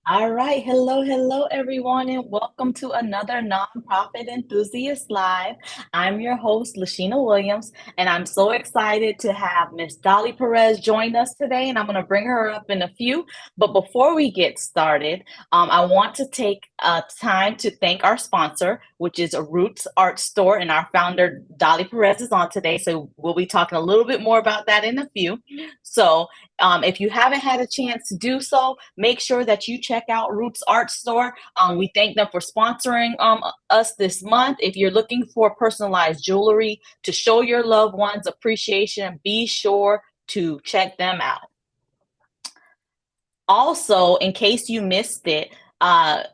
All right. Hello, everyone, and welcome to another Nonprofit Enthusiast Live. I'm your host, Lashina Williams, and I'm so excited to have Miss Dolly Perez join us today, and I'm going to bring her up in a few. But before we get started, I want to take time to thank our sponsor, which is a Roots Art Store, and our founder, Dolly Perez, is on today, so we'll be talking a little bit more about that in a few. So, if you haven't had a chance to do so, make sure that you check out Roots Art Store. We thank them for sponsoring us this month. If you're looking for personalized jewelry to show your loved ones appreciation, be sure to check them out. Also, in case you missed it,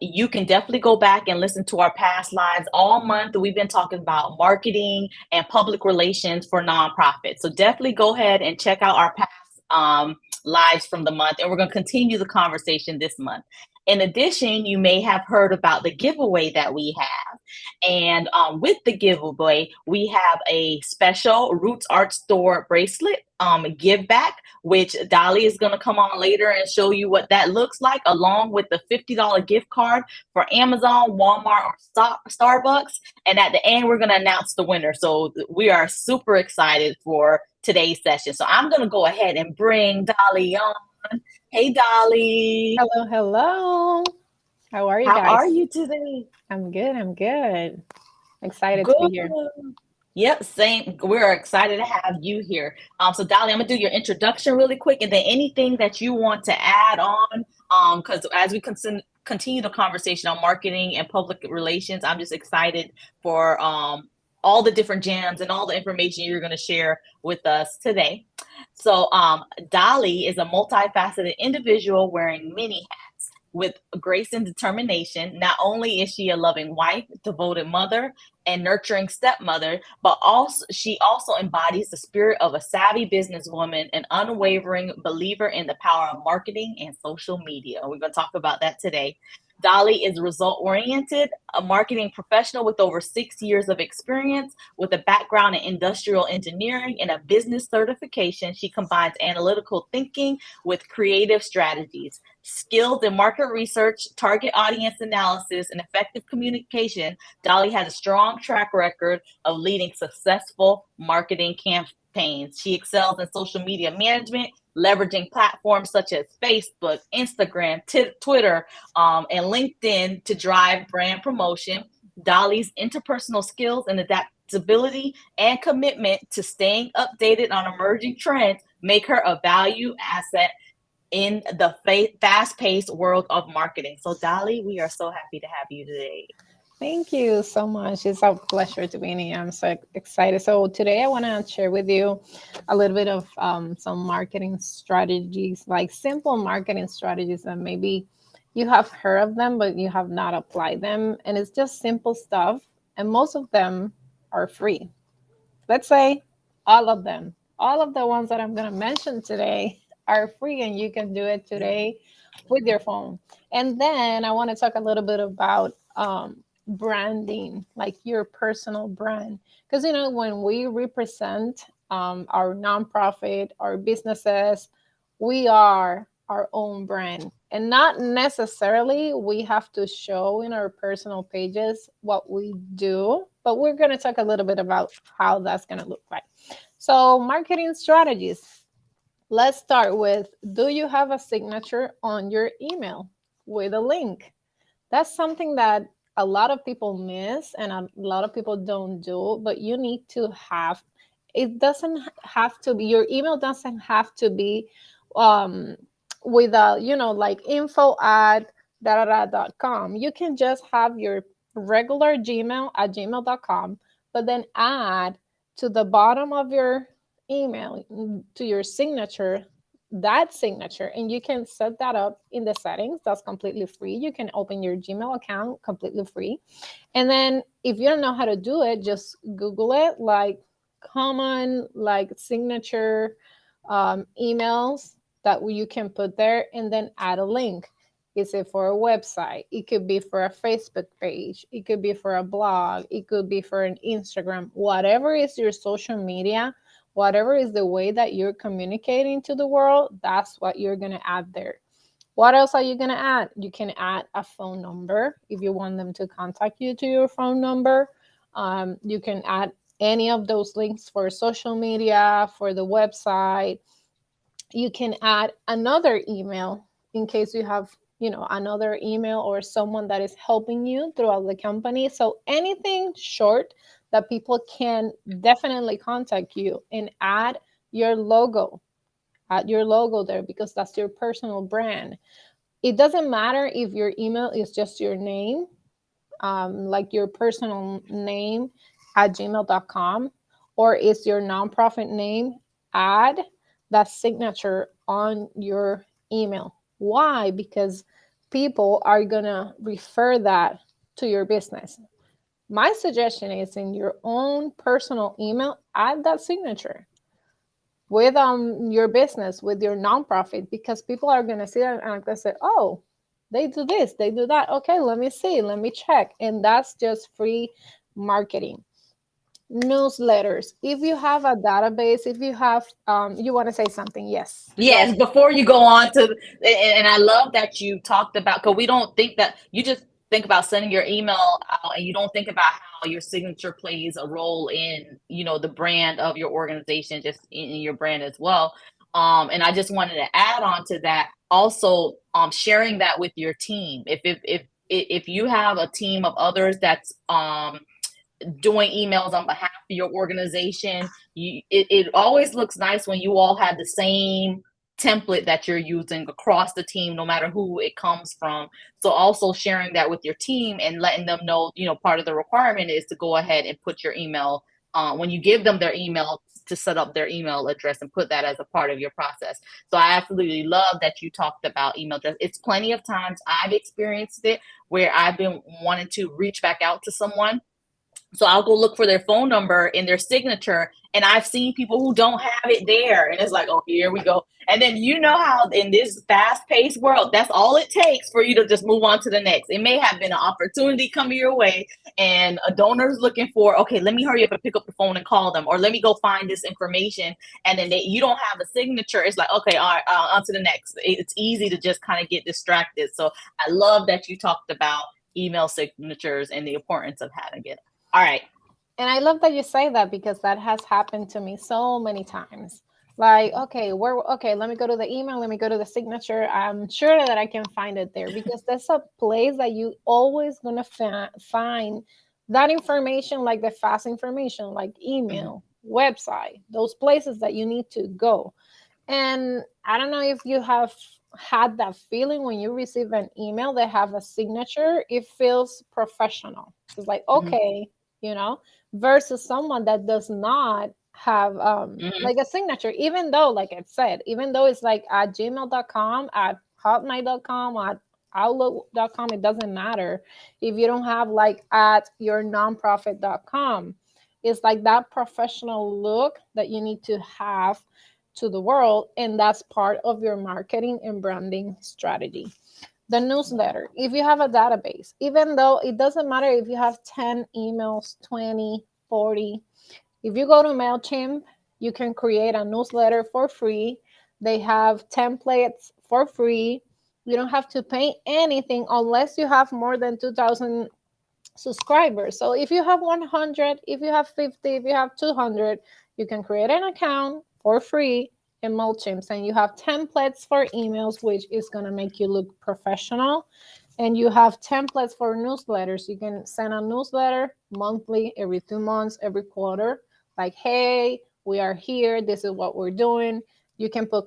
you can definitely go back and listen to our past lives. All month, we've been talking about marketing and public relations for nonprofits. So definitely go ahead and check out our past lives from the month, and we're going to continue the conversation this month. In addition, you may have heard about the giveaway that we have. And with the giveaway, we have a special Roots Art Store bracelet give back, which Dolly is going to come on later and show you what that looks like, along with the $50 gift card for Amazon, Walmart, or Starbucks. And at the end, we're going to announce the winner. So we are super excited for today's session. So I'm going to go ahead and bring Dolly on. Hey, Dolly. Hello, hello. How are you How are guys? you today? I'm good. I'm good. Excited to be here. Good. Yep, same. We're excited to have you here. So Dolly, I'm gonna do your introduction really quick, and then anything that you want to add on, because as we continue the conversation on marketing and public relations, I'm just excited for all the different gems and all the information you're going to share with us today. So, Dolly is a multifaceted individual wearing many hats. With grace and determination, not only is she a loving wife, devoted mother, and nurturing stepmother, but also she also embodies the spirit of a savvy businesswoman, an unwavering believer in the power of marketing and social media. We're going to talk about that today. Dolly is result oriented, a marketing professional with over 6 years of experience. With a background in industrial engineering and a business certification, she combines analytical thinking with creative strategies. Skilled in market research, target audience analysis, and effective communication, Dolly has a strong track record of leading successful marketing campaigns. She excels in social media management, leveraging platforms such as Facebook, Instagram, Twitter, and LinkedIn to drive brand promotion. Dolly's interpersonal skills and adaptability and commitment to staying updated on emerging trends make her a value asset in the fast-paced world of marketing. So, Dolly, we are so happy to have you today. Thank you so much. It's a pleasure to be here. I'm so excited. So today I want to share with you a little bit of some marketing strategies, like simple marketing strategies that maybe you have heard of them, but you have not applied them. And it's just simple stuff. And most of them are free. Let's say all of them, all of the ones that I'm going to mention today are free, and you can do it today with your phone. And then I want to talk a little bit about branding, like your personal brand. Because, when we represent our nonprofit, our businesses, we are our own brand. And not necessarily we have to show in our personal pages what we do, but we're going to talk a little bit about how that's going to look like. So, marketing strategies. Let's start with, do you have a signature on your email with a link? That's something that a lot of people miss and a lot of people don't do, but you need to have. It doesn't have to be, your email doesn't have to be um, with a, like info at da.com. You can just have your regular Gmail at gmail.com, but then add to the bottom of your email, to your signature, that signature, and you can set that up in the settings. That's completely free. You can open your Gmail account completely free. And then if you don't know how to do it, just Google it, like common like signature emails that you can put there, and then add a link. Is it for a website? It could be for a Facebook page. It could be for a blog. It could be for an Instagram. Whatever is your social media, whatever is the way that you're communicating to the world, that's what you're going to add there. What else are you going to add? You can add a phone number if you want them to contact you to your phone number. You can add any of those links for social media, for the website. You can add another email in case you have, another email or someone that is helping you throughout the company. So anything short that people can definitely contact you, and your logo add your logo there, because that's your personal brand. It doesn't matter if your email is just your name, like your personal name at gmail.com, or is your nonprofit name. Add that signature on your email. Why? Because people are going to refer that to your business. My suggestion is, in your own personal email, add that signature with your business, with your nonprofit, because people are going to see that and they say, oh, they do this, they do that, okay, let me see, let me check. And that's just free marketing. Newsletters, if you have a database, if you have you want to say something? Yes, go Yes, ahead. before you go on to, and I love that you talked about, because we don't think that, you just think about sending your email out and you don't think about how your signature plays a role in, the brand of your organization, just in your brand as well. And I just wanted to add on to that also, sharing that with your team. If you have a team of others that's doing emails on behalf of your organization, it always looks nice when you all have the same template that you're using across the team, no matter who it comes from. So also sharing that with your team and letting them know, part of the requirement is to go ahead and put your email, when you give them their email, to set up their email address and put that as a part of your process. So I absolutely love that you talked about email address. It's plenty of times I've experienced it where I've been wanting to reach back out to someone, so I'll go look for their phone number in their signature, and I've seen people who don't have it there, and it's like, oh, here we go. And then you know how in this fast-paced world, that's all it takes for you to just move on to the next. It may have been an opportunity coming your way, and a donor's looking for, okay, let me hurry up and pick up the phone and call them, or let me go find this information, and then you don't have a signature. It's like, okay, all right, on to the next. It's easy to just kind of get distracted. So I love that you talked about email signatures and the importance of having it. All right. And I love that you say that, because that has happened to me so many times. Like, okay, let me go to the email, let me go to the signature. I'm sure that I can find it there, because that's a place that you always gonna find that information, like the fast information, like Mhm. email, website, those places that you need to go. And I don't know if you have had that feeling when you receive an email that have a signature, it feels professional. It's like, Mhm. okay, you know, versus someone that does not have Mhm. like a signature, even though, like I said, even though it's like at gmail.com, at hotmail.com, at outlook.com, it doesn't matter if you don't have like at your nonprofit.com. It's like that professional look that you need to have to the world, and that's part of your marketing and branding strategy. The newsletter, if you have a database, even though it doesn't matter if you have 10 emails, 20, 40, if you go to MailChimp, you can create a newsletter for free. They have templates for free. You don't have to pay anything unless you have more than 2,000 subscribers. So if you have 100, if you have 50, if you have 200, you can create an account for free in MailChimp, and you have templates for emails, which is going to make you look professional. And you have templates for newsletters. You can send a newsletter monthly, every 2 months, every quarter, like, hey, we are here, this is what we're doing. You can put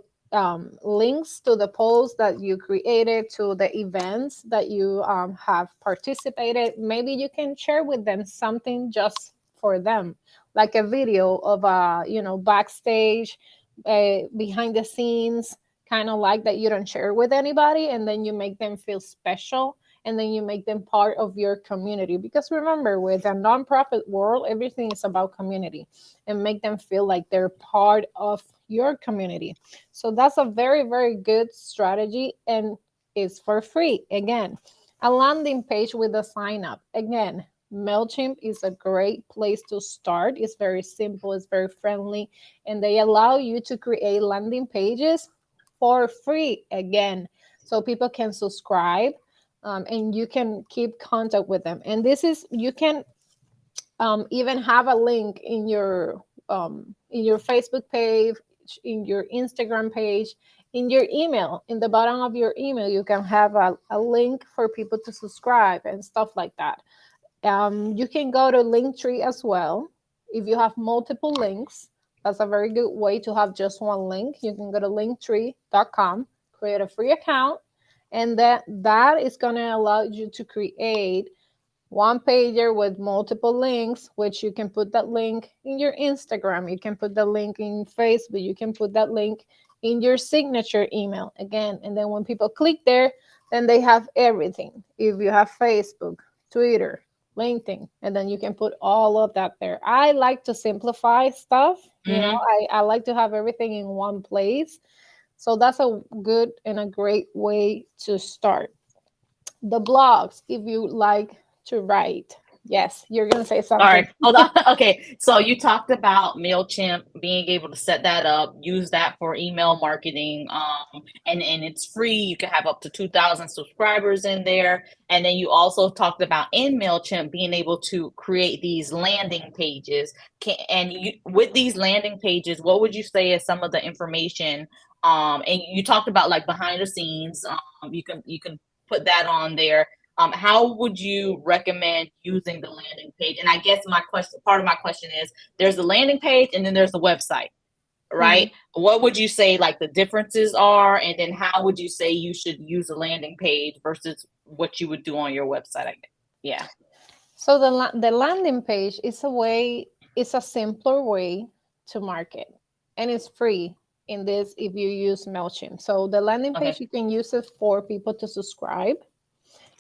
links to the posts that you created, to the events that you have participated. Maybe you can share with them something just for them, like a video of a backstage, behind the scenes, kind of like that you don't share with anybody, and then you make them feel special, and then you make them part of your community. Because remember, with a nonprofit world, everything is about community, and make them feel like they're part of your community. So that's a very, very good strategy, and it's for free. Again, a landing page with a sign up. Again, MailChimp is a great place to start. It's very simple, it's very friendly, and they allow you to create landing pages for free again. so people can subscribe, and you can keep contact with them. And this is, you can even have a link in your Facebook page, in your Instagram page, in your email. In the bottom of your email, you can have a link for people to subscribe and stuff like that. You can go to Linktree as well. If you have multiple links, that's a very good way to have just one link. You can go to linktree.com, create a free account, and that is going to allow you to create one pager with multiple links, which you can put that link in your Instagram, you can put the link in Facebook, you can put that link in your signature email again. And then when people click there, then they have everything. If you have Facebook, Twitter, LinkedIn, and then you can put all of that there. I like to simplify stuff. Hmm. I like to have everything in one place. So that's a good and a great way to start. The blogs, if you like to write. Yes, you're going to say All something. right, hold on. Okay, so you talked about MailChimp being able to set that up, use that for email marketing, and it's free. You can have up to 2,000 subscribers in there. And then you also talked about in MailChimp being able to create these landing pages. And with these landing pages, what would you say is some of the information? And you talked about like behind the scenes. You can put that on there. How would you recommend using the landing page? And I guess my question, part of my question is, there's the landing page and then there's the website, right? Mhm. What would you say like the differences are, and then how would you say you should use a landing page versus what you would do on your website? I guess. Yeah. So the landing page is a way, it's a simpler way to market, and it's free in this if you use Mailchimp. So the landing Okay. page, you can use it for people to subscribe.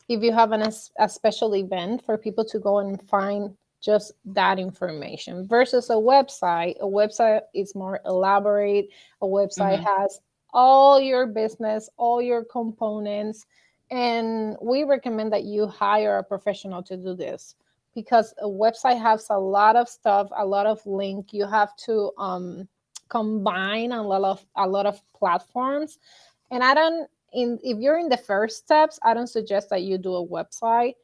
If you have a special event for people to go and find just that information versus a website is more elaborate. A website Mm-hmm. has all your business, all your components, and we recommend that you hire a professional to do this, because a website has a lot of stuff, a lot of link. You have to combine a lot of platforms. And I don't, in if you're in the first steps, I don't suggest that you do a website.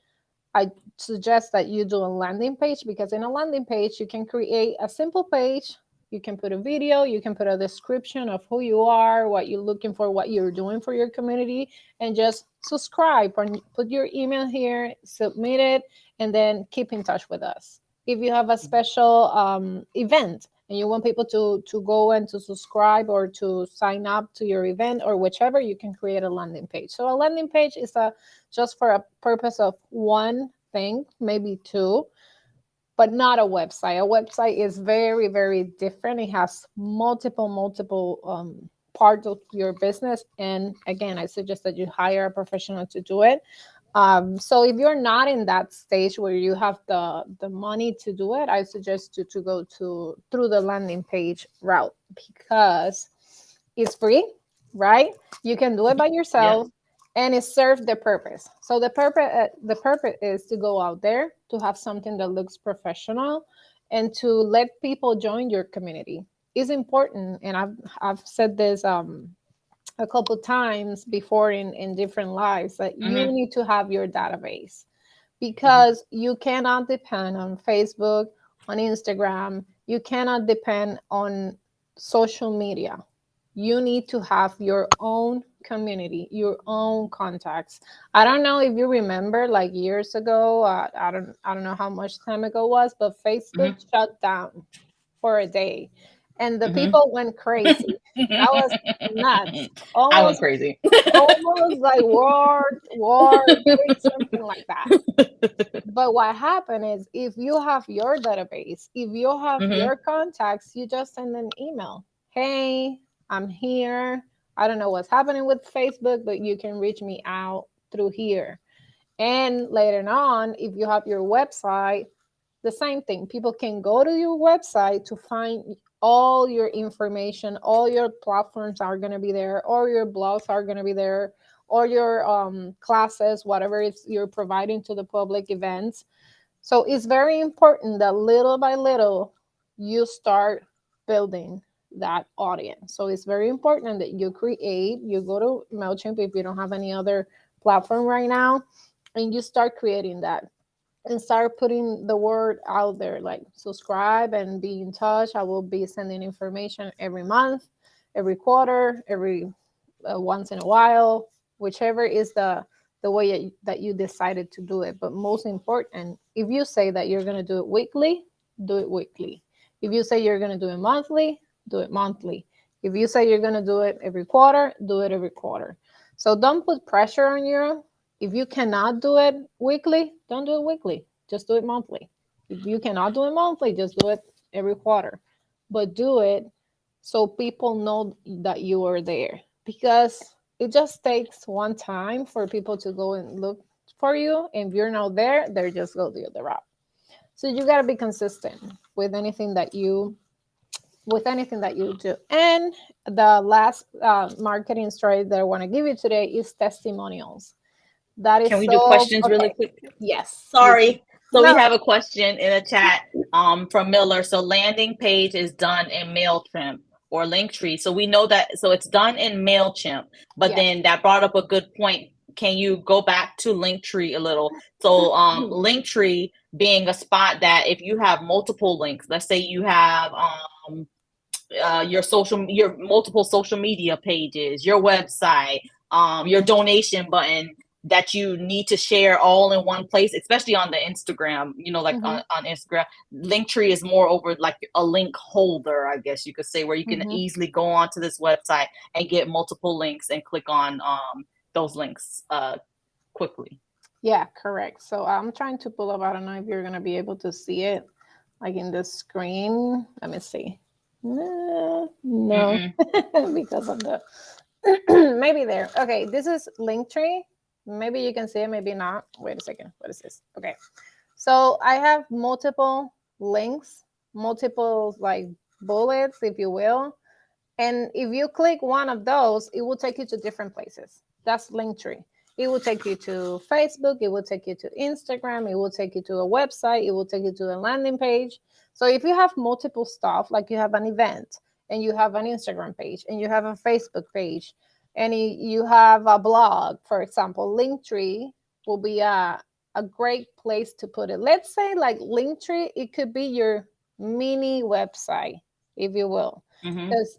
I suggest that you do a landing page, because in a landing page you can create a simple page. You can put a video, you can put a description of who you are, what you're looking for, what you're doing for your community, and just subscribe or put your email here, submit it, and then keep in touch with us. If you have a special event and you want people to go and to subscribe or to sign up to your event or whichever, you can create a landing page. So a landing page is a just for a purpose of one thing, maybe two, but not a website. A website is very, very different. It has multiple parts of your business. And again, I suggest that you hire a professional to do it. So if you're not in that stage where you have the money to do it, I suggest you to go to through the landing page route, because it's free, right? You can do it by Yeah. yourself, and it serves the purpose. So the purpose is to go out there to have something that looks professional and to let people join your community. Is important, and I've said this a couple times before in different lives, that you Mm-hmm. need to have your database, Mm-hmm. because you cannot depend on Facebook, on Instagram. You cannot depend on social media. You need to have your own community, your own contacts. I don't know if you remember, like years ago, I don't know how much time ago it was, but Facebook Mm-hmm. shut down for a day, and the Mm-hmm. people went crazy. That was nuts. I went Almost crazy. almost like War Three, something like that. But what happened is, if you have your database, if you have Mm-hmm. your contacts, you just send an email. Hey, I'm here. I don't know what's happening with Facebook, but you can reach me out through here. And later on, if you have your website, the same thing. People can go to your website to find all your information. All your platforms are going to be there, or your blogs are going to be there, or your classes, whatever you're providing to the public events. So it's very important that little by little you start building. that audience. So it's very important that you go to MailChimp if you don't have any other platform right now, and you start creating that and start putting the word out there, like subscribe and be in touch. I will be sending information every month, every quarter, every once in a while, whichever is the way that you decided to do it. But most important, if you say that you're going to do it weekly, do it weekly. If you say you're going to do it monthly, do it monthly. If you say you're going to do it every quarter, do it every quarter. So don't put pressure on you. If you cannot do it weekly, don't do it weekly. Just do it monthly. If you cannot do it monthly, just do it every quarter. But do it so people know that you are there, because it just takes one time for people to go and look for you. And if you're not there, they just go the other route. So you got to be consistent with anything that you do. And the last marketing strategy that I want to give you today is testimonials. That Can is we do so questions really okay. quick? Yes, you can. Sorry. So we No. have a question in the chat from Miller. So landing page is done in MailChimp or Linktree. So we know that, so it's done in MailChimp, but Yes. then that brought up a good point. Can you go back to Linktree a little? So Linktree being a spot that if you have multiple links, let's say you have your multiple social media pages, your website, your donation button that you need to share all in one place, especially on the Instagram, like Mm-hmm. on Instagram. Linktree is more over like a link holder, I guess you could say, where you can Mm-hmm. easily go onto this website and get multiple links and click on those links quickly. Yeah, correct. So I'm trying to pull up. I don't know if you're gonna be able to see it, like in the screen. Let me see. No, no, Mm-mm. because of the maybe there. Okay, this is Linktree. Maybe you can see it, maybe not. Wait a second. What is this? Okay, so I have multiple links, multiple like bullets, if you will. And if you click one of those, it will take you to different places. That's Linktree. It will take you to Facebook. It will take you to Instagram. It will take you to a website. It will take you to a landing page. So if you have multiple stuff, like you have an event and you have an Instagram page and you have a Facebook page and you have a blog, for example, Linktree will be a great place to put it. Let's say like Linktree, it could be your mini website, if you will, Mm-hmm. because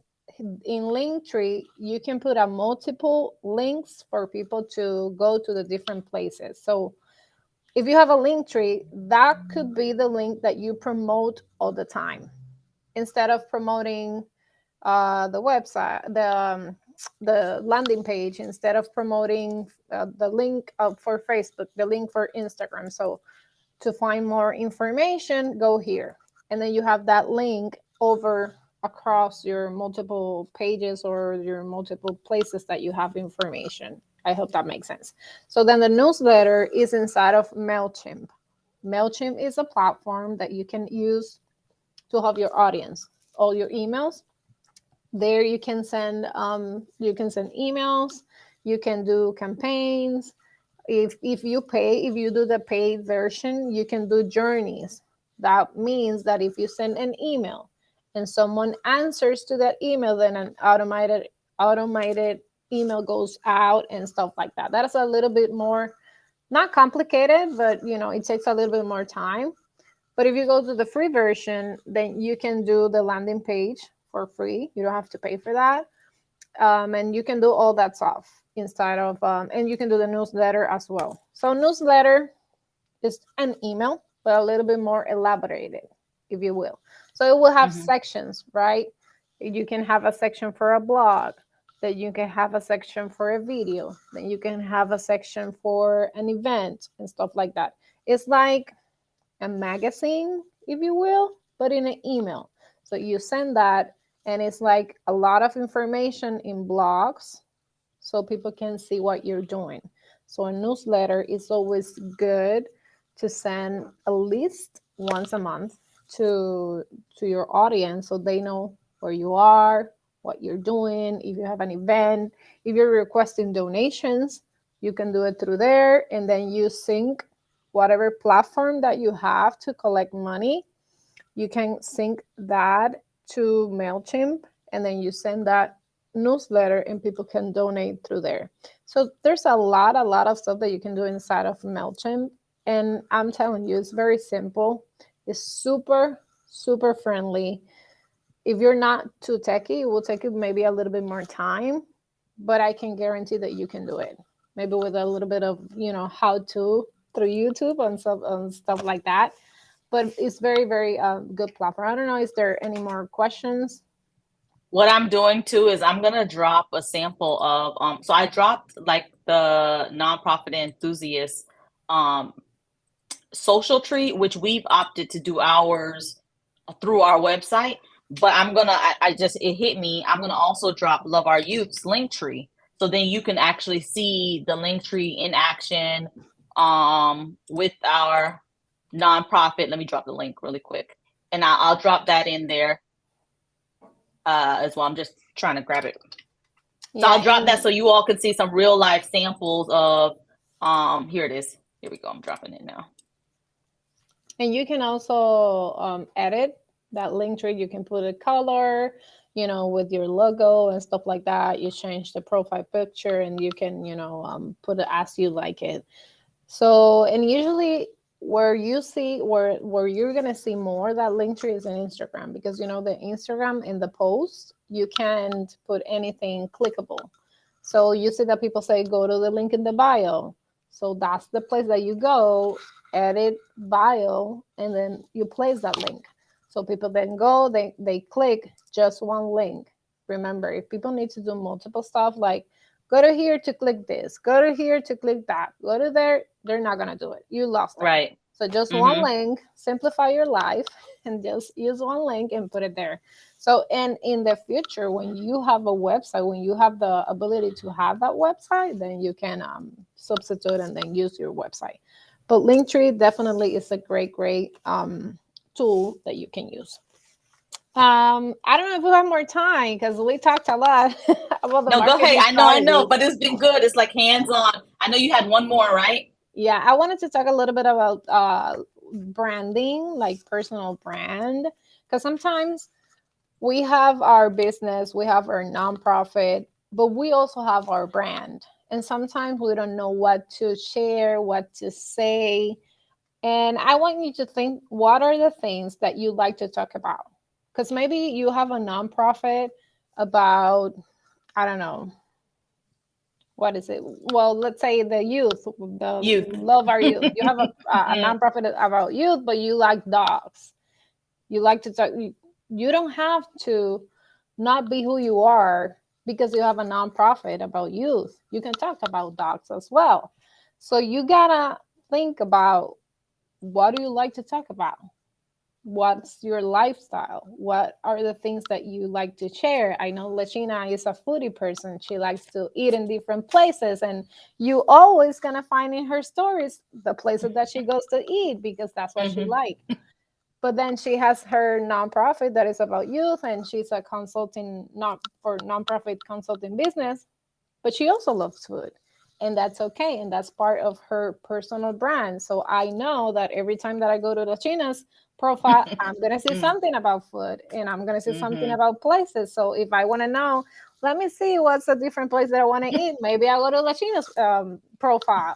in Linktree, you can put a multiple links for people to go to the different places. So if you have a Linktree, that could be the link that you promote all the time instead of promoting the website, the landing page, instead of promoting the link for Facebook, the link for Instagram. So to find more information, go here. And then you have that link over across your multiple pages or your multiple places that you have information. I hope that makes sense. So then the newsletter is inside of MailChimp. MailChimp is a platform that you can use to have your audience, all your emails. There you can send emails, you can do campaigns. If you pay, if you do the paid version, you can do journeys. That means that if you send an email and someone answers to that email, then an automated email goes out and stuff like that. That is a little bit more, not complicated, but it takes a little bit more time. But if you go to the free version, then you can do the landing page for free. You don't have to pay for that. And you can do all that stuff inside of, and you can do the newsletter as well. So newsletter is an email, but a little bit more elaborated, if you will. So it will have Mm-hmm. sections, right? You can have a section for a blog, that you can have a section for a video, then you can have a section for an event and stuff like that. It's like a magazine, if you will, but in an email. So you send that, and it's like a lot of information in blogs so people can see what you're doing. So a newsletter is always good to send at least once a month to your audience so they know where you are, what you're doing, if you have an event, if you're requesting donations, you can do it through there, and then you sync whatever platform that you have to collect money. You can sync that to MailChimp, and then you send that newsletter and people can donate through there. So there's a lot of stuff that you can do inside of MailChimp. And I'm telling you, it's very simple. It's super, super friendly. If you're not too techy, it will take you maybe a little bit more time, but I can guarantee that you can do it. Maybe with a little bit of, how to through YouTube and stuff like that. But it's very, very good platform. I don't know, is there any more questions? What I'm doing too is I'm gonna drop a sample of so I dropped like the nonprofit enthusiast um social tree, which we've opted to do ours through our website. But I just, it hit me. I'm gonna also drop Love Our Youth's link tree. So then you can actually see the link tree in action with our nonprofit. Let me drop the link really quick. And I'll drop that in there as well. I'm just trying to grab it. So Yeah, I'll drop that and so you all can see some real life samples of here it is. Here we go. I'm dropping it now. you can also edit that link tree. You can put a color, with your logo and stuff like that. You change the profile picture, and you can, put it as you like it. So, and usually where you're gonna see more that link tree is in Instagram, because the Instagram in the post you can't put anything clickable. So you see that people say go to the link in the bio. So that's the place that you go, edit bio, and then you place that link. So people then go, they click just one link. Remember, if people need to do multiple stuff, like go to here to click this, go to here to click that, go to there, they're not going to do it. You lost them. Right. So just one Mm-hmm. link, simplify your life, and just use one link and put it there. So, and in the future, when you have a website, when you have the ability to have that website, then you can substitute and then use your website. But Linktree definitely is a great, great tool that you can use. I don't know if we have more time because we talked a lot about the No, go ahead. marketing I know, strategies. but it's been good. It's like hands on. I know you had one more, right? Yeah, I wanted to talk a little bit about branding, like personal brand, because sometimes we have our business, we have our nonprofit, but we also have our brand. And sometimes we don't know what to share, what to say. And I want you to think, what are the things that you like to talk about? Because maybe you have a nonprofit about, I don't know, what is it? Well, let's say the youth, the Youth. love our youth. You have a Mm, nonprofit about youth, but you like dogs. You like to talk. You don't have to not be who you are because you have a nonprofit about youth. You can talk about dogs as well. So you gotta think about, what do you like to talk about? What's your lifestyle? What are the things that you like to share? I know Lachina is a foodie person. She likes to eat in different places, and you always gonna find in her stories the places that she goes to eat because that's what she mm-hmm. likes. But then she has her nonprofit that is about youth, and she's a consulting, not for nonprofit consulting business, but she also loves food, and that's okay, and that's part of her personal brand. So I know that every time that I go to the China's profile, I'm going to see something about food, and I'm going to see something Mm-hmm. about places. So if I want to know, let me see what's a different place that I want to eat, maybe I go to La China's profile.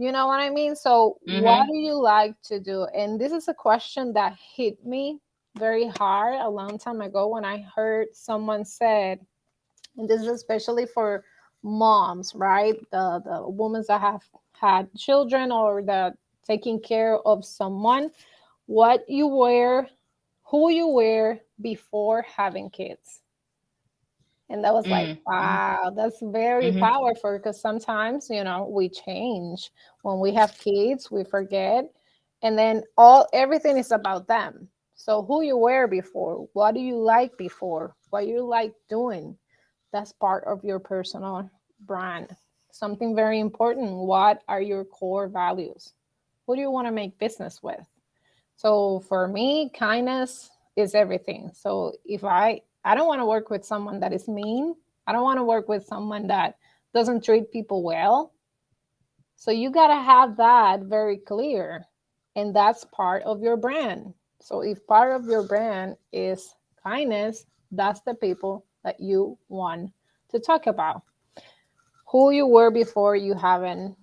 You know what I mean? So what Mm-hmm. do you like to do? And this is a question that hit me very hard a long time ago when I heard someone said, and this is especially for moms, right? The women that have had children or that taking care of someone. What you wear, who you wear before having kids. And that was like, Mm-hmm. wow, that's very Mm-hmm. powerful, because sometimes, we change. When we have kids, we forget. And then everything is about them. So who you were before, what do you like before, what you like doing, that's part of your personal brand. Something very important. What are your core values? Who do you want to make business with? So for me, kindness is everything. So if I don't want to work with someone that is mean. I don't want to work with someone that doesn't treat people well. So you got to have that very clear, and that's part of your brand. So if part of your brand is kindness, That's the people that you want to talk about. Who you were before you having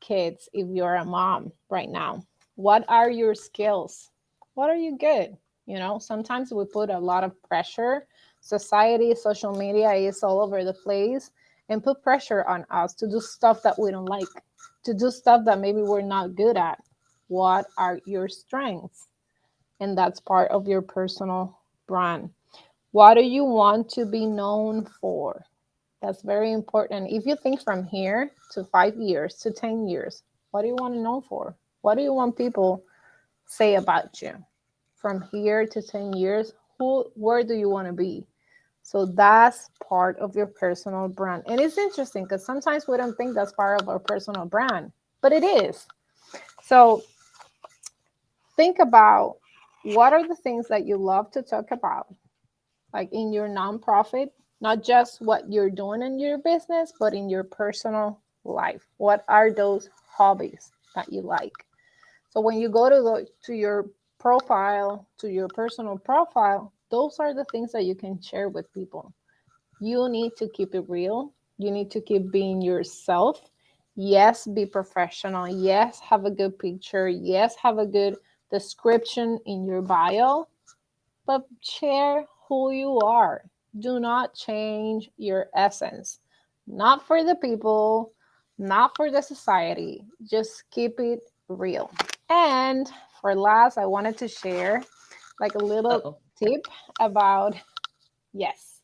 kids, if you're a mom right now. What are your skills? What are you good? You know, sometimes we put a lot of pressure. Society, social media is all over the place and put pressure on us to do stuff that we don't like, to do stuff that maybe we're not good at. What are your strengths? And that's part of your personal brand. What do you want to be known for? That's very important. If you think from here to 5 years to 10 years, what do you want to know for? What do you want people say about you? From here to 10 years, where do you want to be? So that's part of your personal brand. And it's interesting because sometimes we don't think that's part of our personal brand, but it is. So think about what are the things that you love to talk about, like in your nonprofit, not just what you're doing in your business, but in your personal life. What are those hobbies that you like? So when you go to your profile, to your personal profile, those are the things that you can share with people. You need to keep it real. You need to keep being yourself. Yes, be professional. Yes, have a good picture. Yes, have a good description in your bio, but share who you are. Do not change your essence. Not for the people, not for the society. Just keep it real. And for last, I wanted to share like a little Uh-oh. tip about yes.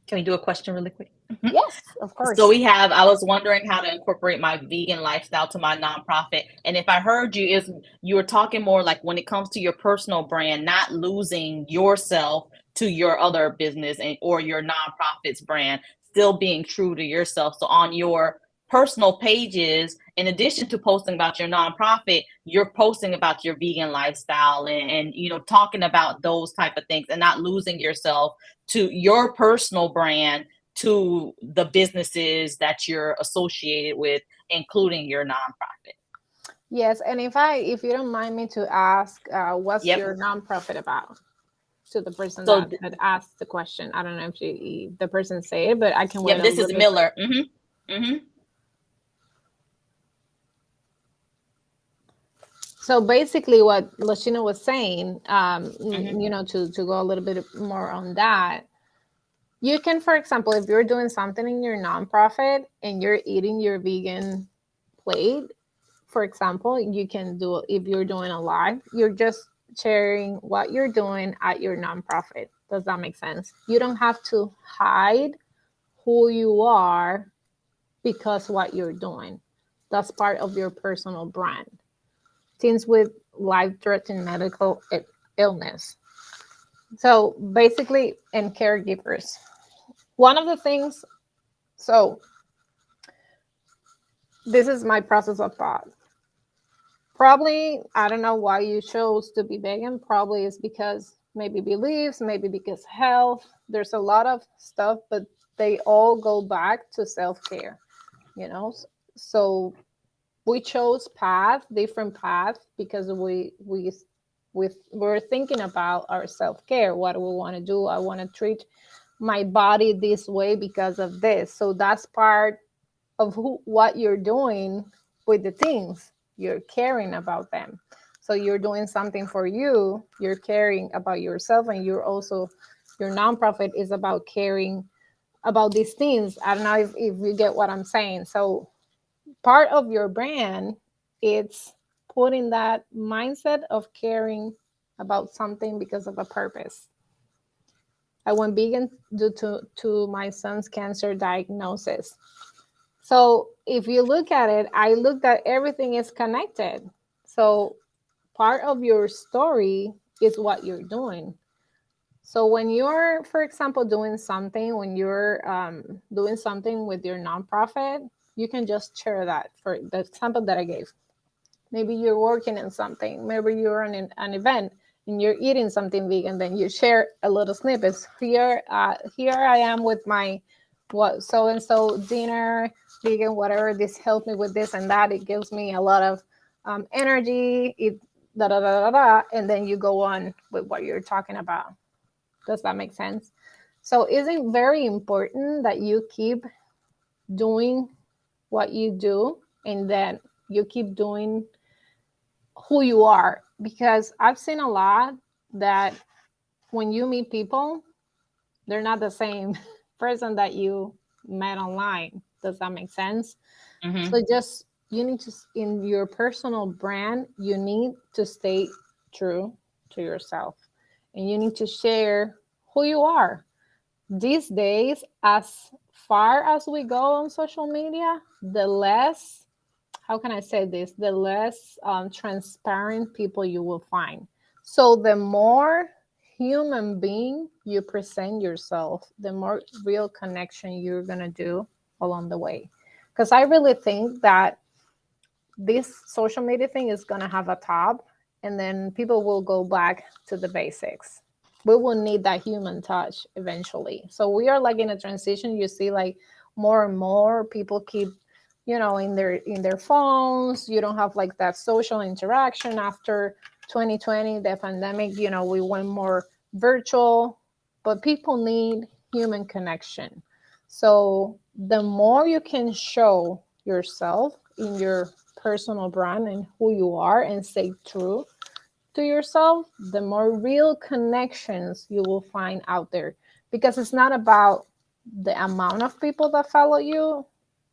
Can we do a question really quick? Mhm. Yes, of So course. we have, I was wondering how to incorporate my vegan lifestyle to my nonprofit. And if I heard you, is you were talking more like when it comes to your personal brand, not losing yourself to your other business and or your nonprofit's brand, still being true to yourself. So on your personal pages, in addition to posting about your nonprofit, you're posting about your vegan lifestyle and you know, talking about those type of things and not losing yourself to your personal brand to the businesses that you're associated with, including your nonprofit. Yes, and if you don't mind me to ask, what's Yep. your nonprofit about? To the person So, that asked the question. I don't know if the person said it, but I can wait yep, a this is little bit. Miller. So basically, what Lashina was saying, Hmm. to go a little bit more on that, you can, for example, if you're doing something in your nonprofit and you're eating your vegan plate, for example, you can do if you're doing a live, you're just sharing what you're doing at your nonprofit. Does that make sense? You don't have to hide who you are because what you're doing. That's part of your personal brand. Things with life-threatening medical illness. So basically, and caregivers. One of the things. So this is my process of thought. Probably, I don't know why you chose to be vegan. Probably is because maybe beliefs, maybe because health. There's a lot of stuff, but they all go back to self care. You know, so we chose different paths because we're thinking about our self care. What do we want to do? I want to treat my body this way because of this. So that's part of what you're doing with the things. You're caring about them. So you're doing something for you. You're caring about yourself, and you're also your nonprofit is about caring about these things. I don't know if you get what I'm saying. So part of your brand, it's putting that mindset of caring about something because of a purpose. I went vegan due to my son's cancer diagnosis. So if you look at it, I looked at everything is connected. So part of your story is what you're doing. So when you're, for example, when you're doing something with your nonprofit, you can just share that. For the example that I gave, maybe you're working in something, maybe you're on an event and you're eating something vegan, then you share a little snippets. Here I am with my what so and so dinner, vegan, whatever. This helped me with this and that. It gives me a lot of energy. It da da da da da, and then you go on with what you're talking about. Does that make sense? So is it very important that you keep doing what you do and then you keep doing who you are? Because I've seen a lot that when you meet people, they're not the same person that you met online. Does that make sense? Mm-hmm. So just you need to, in your personal brand, you need to stay true to yourself and you need to share who you are. These days, as far as we go on social media, the less, how can I say this, the less transparent people you will find. So the more human being you present yourself, the more real connection you're going to do along the way. Because I really think that this social media thing is going to have a top and then people will go back to the basics. We will need that human touch eventually. So we are like in a transition. You see like more and more people keep, in their phones. You don't have like that social interaction after 2020, the pandemic. We went more virtual, but people need human connection. So the more you can show yourself in your personal brand and who you are and stay true to yourself, the more real connections you will find out there. Because it's not about the amount of people that follow you,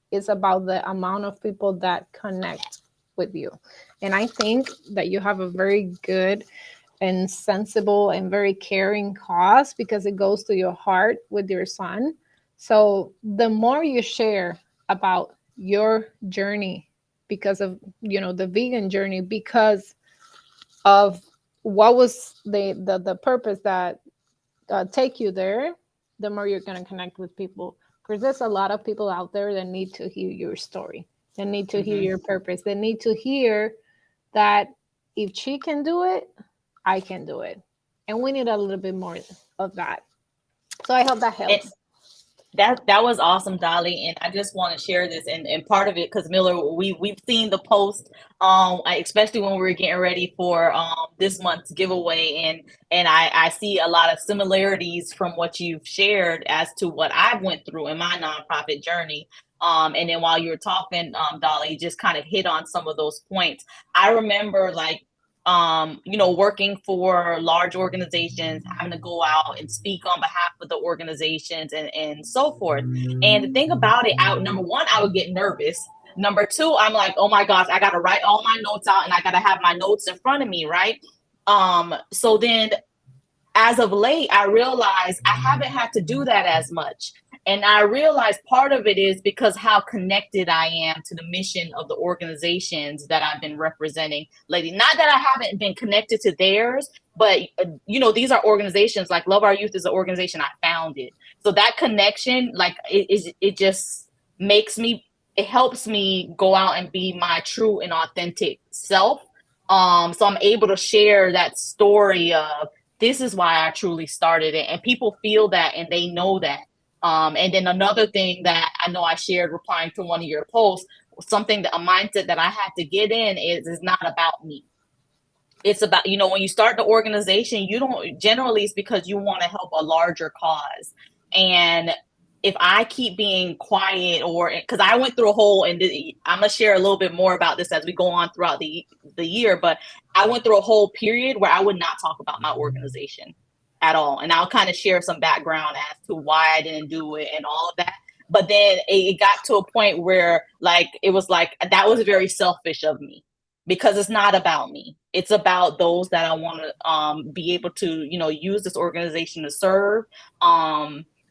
it's about the amount of people that connect with you. And I think that you have a very good and sensible and very caring cause because it goes to your heart with your son. So the more you share about your journey because of the vegan journey, because of what was the purpose that take you there, the more you're going to connect with people. Because there's a lot of people out there that need to hear your story. They need to hear Mm-hmm. your purpose. They need to hear that if she can do it, I can do it. And we need a little bit more of that. So I hope that And helps. that was awesome, Dolly, and I just want to share this and part of it because Miller, we've seen the post, especially when we were getting ready for this month's giveaway, and I see a lot of similarities from what you've shared as to what I've went through in my nonprofit journey. And then while you were talking, Dolly, you just kind of hit on some of those points. I remember like working for large organizations, having to go out and speak on behalf of the organizations and so forth. And the thing about it, number one, I would get nervous. Number two, I'm like, oh my gosh, I got to write all my notes out and I got to have my notes in front of me, right? So then as of late, I realized I haven't had to do that as much. And I realized part of it is because how connected I am to the mission of the organizations that I've been representing lately. Not that I haven't been connected to theirs, but these are organizations like Love Our Youth is an organization I founded. So that connection, like it just makes me, it helps me go out and be my true and authentic self. So I'm able to share that story of this is why I truly started it. And people feel that and they know that. And then another thing that I know I shared replying to one of your posts, something that a mindset that I had to get in is not about me. It's about, when you start the organization, you don't generally it's because you want to help a larger cause. And if I keep being quiet or because I went through a whole and I'm gonna share a little bit more about this as we go on throughout the year, but I went through a whole period where I would not talk about my organization at all. And I'll kind of share some background as to why I didn't do it and all of that. But then it got to a point where like it was like that was very selfish of me because it's not about me. It's about those that I want to be able to, use this organization to serve.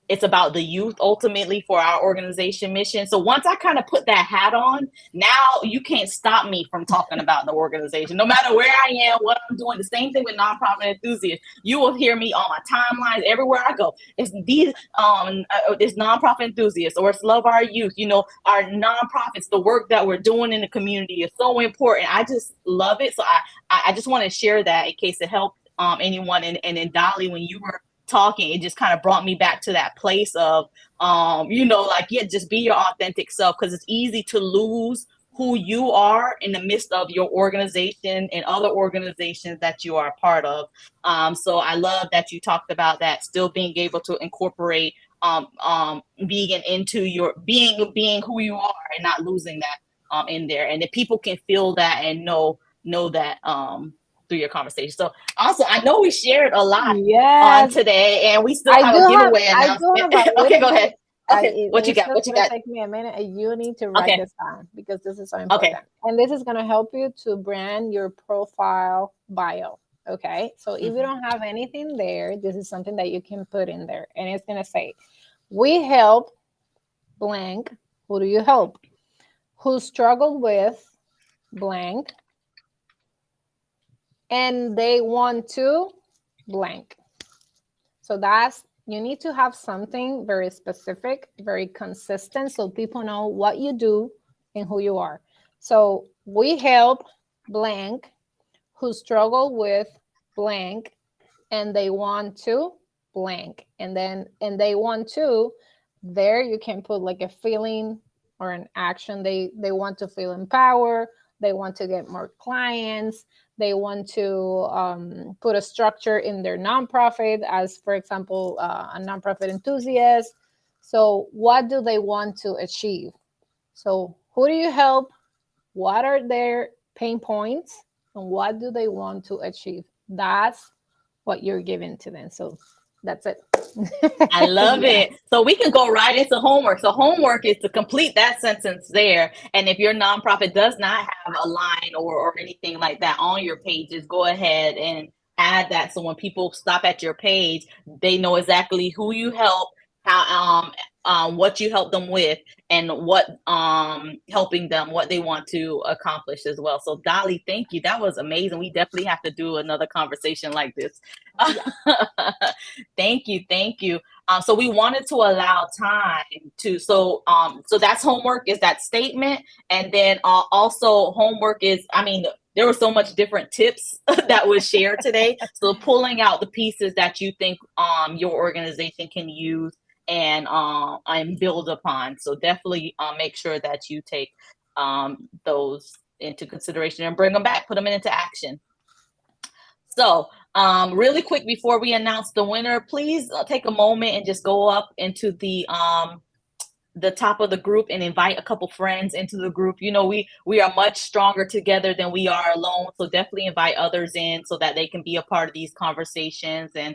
It's about the youth ultimately for our organization mission. So once I kind of put that hat on, now you can't stop me from talking about the organization, no matter where I am, what I'm doing. The same thing with nonprofit enthusiasts. You will hear me on my timelines everywhere I go. It's these it's nonprofit enthusiasts or it's Love Our Youth. Our nonprofits, the work that we're doing in the community is so important. I just love it. So I just want to share that in case it helped anyone. And then Dolly, when you were talking, it just kind of brought me back to that place of like, yeah, just be your authentic self, because it's easy to lose who you are in the midst of your organization and other organizations that you are a part of. So I love that you talked about that, still being able to incorporate vegan into your being who you are and not losing that in there, and that people can feel that and know that through your conversation. So also, I know we shared a lot on Yes, today, and we still have a giveaway I do announcement. have a Okay, little go bit. ahead. Okay, what you It's got? just What you gonna got? take me a minute. You need to write Okay, this down because this is so okay. important, and this is gonna help you to brand your profile bio. Okay, so if you Hmm. don't have anything there, this is something that you can put in there, and it's gonna say, "We help blank. Who do you help? Who struggled with blank, and they want to blank." So that's, you need to have something very specific, very consistent, so people know what you do and who you are. So we help blank who struggle with blank, and they want to blank, and they want to, there you can put like a feeling or an action. They want to feel empowered, they want to get more clients, they want to put a structure in their nonprofit, as for example, a nonprofit enthusiast. So what do they want to achieve? So who do you help, what are their pain points, and what do they want to achieve? That's what you're giving to them. So that's it. I love Yeah. it. So we can go right into homework. So homework is to complete that sentence there. And if your nonprofit does not have a line or anything like that on your pages, go ahead and add that. So when people stop at your page, they know exactly who you help, how what you help them with, and what helping them, what they want to accomplish as well. So Dolly, thank you. That was amazing. We definitely have to do another conversation like this. Yeah. Thank you, thank you. So we wanted to allow time to, so that's homework, is that statement. And then also homework is, I mean, there were so much different tips that was shared today. So pulling out the pieces that you think your organization can use and build upon. So definitely make sure that you take those into consideration and bring them back, put them into action. So, really quick before we announce the winner, please take a moment and just go up into the top of the group and invite a couple friends into the group. You know, we are much stronger together than we are alone. So definitely invite others in so that they can be a part of these conversations and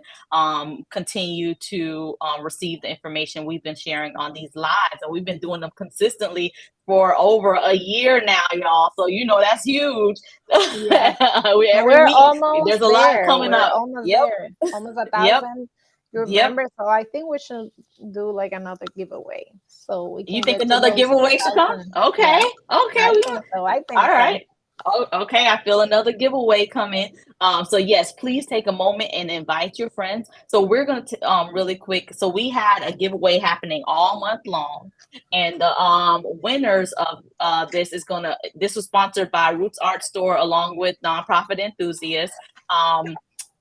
continue to receive the information we've been sharing on these lives. And we've been doing them consistently for over a year now, y'all. So you know that's huge. Yes. And Every we're week almost there's a lot there. coming We're up. almost Yep, there. Almost a yep, thousand you yep. remember. So I think we should do like another giveaway so we You can think get to another those giveaway should come? thousand. Okay, Yeah. okay. I We think so. I All think so. right. Oh, okay. I feel another giveaway coming. So yes, please take a moment and invite your friends. So we're gonna really quick. So we had a giveaway happening all month long, and the winners of this was sponsored by Roots Art Store along with Nonprofit Enthusiasts.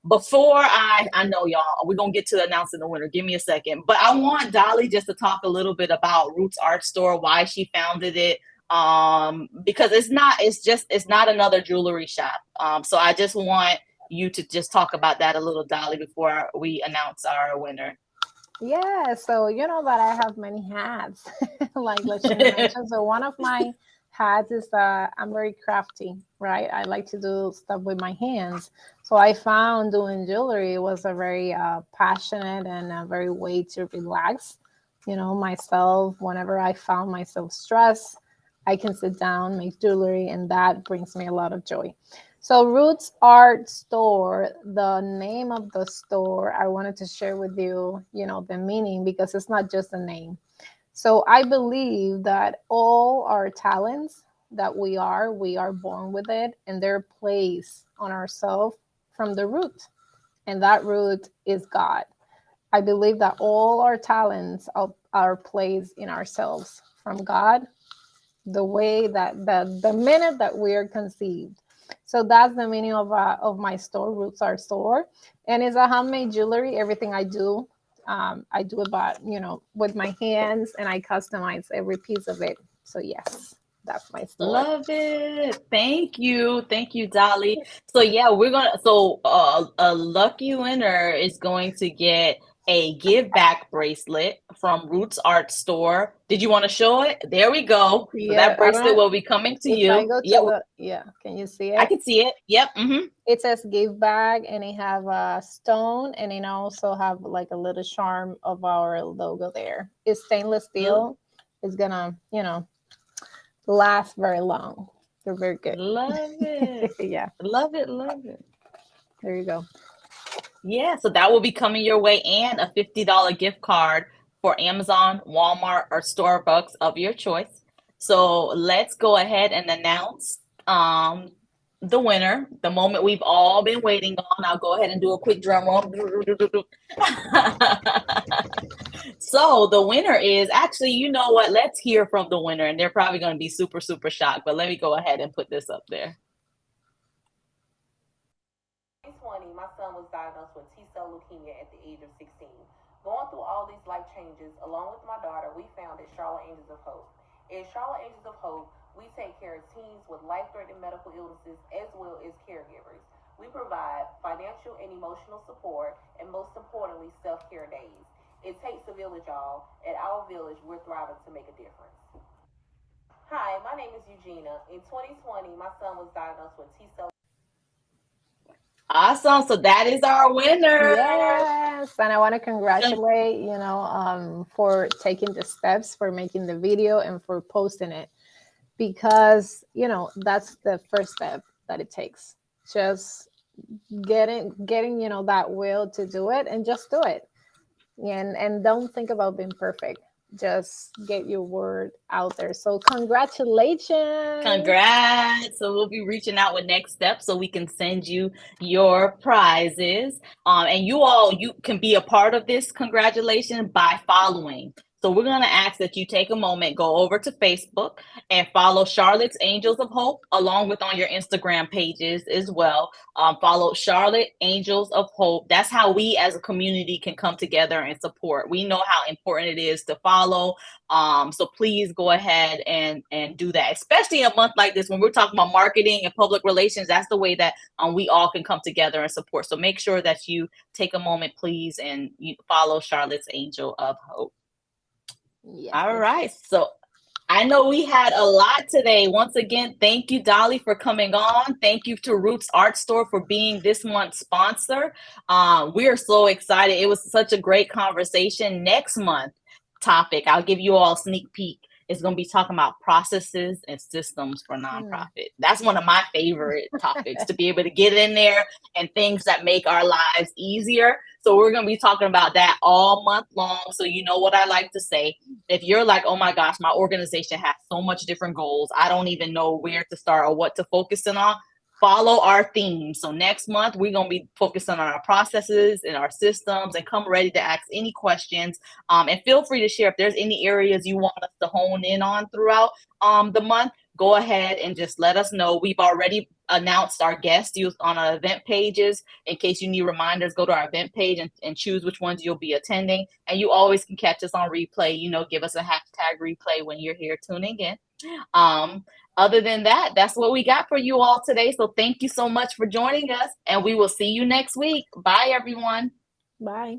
Before I know y'all, we're gonna get to announcing the winner. Give me a second, but I want Dolly just to talk a little bit about Roots Art Store, why she founded it, because it's not another jewelry shop. So I just want you to just talk about that a little, Dolly, before we announce our winner. Yeah, so you know that I have many hats, like Lashina mentioned. So one of my hats is I'm very crafty, right? I like to do stuff with my hands. So I found doing jewelry was a very passionate and a very way to relax, myself. Whenever I found myself stressed, I can sit down, make jewelry, and that brings me a lot of joy. So, Roots Art Store, the name of the store, I wanted to share with you, the meaning, because it's not just a name. So, I believe that all our talents that we are born with it, and they're placed on ourselves from the root, and that root is God. I believe that all our talents are placed in ourselves from God, the way that the minute that we are conceived. So that's the meaning of my store, Roots Art Store, and it's a handmade jewelry. Everything I do about with my hands, and I customize every piece of it. So yes. That's my story. Love it. Thank you, Dolly. So yeah, a lucky winner is going to get a give back bracelet from Roots Art Store. Did you want to show it? There we go. So Yeah, that I don't bracelet know will be coming to if I you. go to Yeah, the, yeah, can you see I it? can see it. Yep. It says give bag and it have a stone and it also have like a little charm of our logo there. It's stainless steel. It's gonna, last very long. They're very good. Love it. Yeah, Love it. Love it. there you go. Yeah, so that will be coming your way and a $50 gift card for Amazon, Walmart, or Starbucks of your choice. So let's go ahead and announce the winner, the moment we've all been waiting on. I'll go ahead and do a quick drum roll. So the winner is actually, you know what? Let's hear from the winner, and they're probably going to be super, super shocked. But let me go ahead and put this up there. 2020, my son was diagnosed with T-cell leukemia at the age of 16. Going through all these life changes, along with my daughter, we founded Charlotte Angels of Hope. In Charlotte Angels of Hope, we take care of teens with life-threatening medical illnesses as well as caregivers. We provide financial and emotional support, and most importantly, self-care days. It takes a village, y'all. At our village, we're thriving to make a difference. Hi, my name is Eugenia. In 2020, my son was diagnosed with T-cell. Awesome. So that is our winner. Yes, and I want to congratulate, for taking the steps, for making the video, and for posting it, because that's the first step that it takes. Just getting that will to do it, and just do it, and don't think about being perfect. Just get your word out there. So congratulations. Congrats. So we'll be reaching out with next steps so we can send you your prizes. And you can be a part of this congratulations by following. So we're going to ask that you take a moment, go over to Facebook and follow Charlotte's Angels of Hope, along with on your Instagram pages as well. Follow Charlotte Angels of Hope. That's how we as a community can come together and support. We know how important it is to follow. So please go ahead and do that, especially in a month like this when we're talking about marketing and public relations. That's the way that we all can come together and support. So make sure that you take a moment, please, and you follow Charlotte's Angel of Hope. Yes, All yes, right. yes. So I know we had a lot today. Once again, thank you, Dolly, for coming on. Thank you to Roots Art Store for being this month's sponsor. We are so excited. It was such a great conversation. Next month topic, I'll give you all a sneak peek. It's going to be talking about processes and systems for Hmm. nonprofit. That's one of my favorite topics, to be able to get in there and things that make our lives easier. So we're going to be talking about that all month long. So you know what I like to say. If you're like, oh my gosh, my organization has so much different goals, I don't even know where to start or what to focus on, follow our theme. So next month, we're going to be focusing on our processes and our systems, and come ready to ask any questions. And feel free to share if there's any areas you want us to hone in on throughout the month. Go ahead and just let us know. We've already announced our guests on our event pages. In case you need reminders, go to our event page and choose which ones you'll be attending. And you always can catch us on replay. Give us a hashtag replay when you're here tuning in. Other than that, that's what we got for you all today. So thank you so much for joining us, and we will see you next week. Bye, everyone. Bye.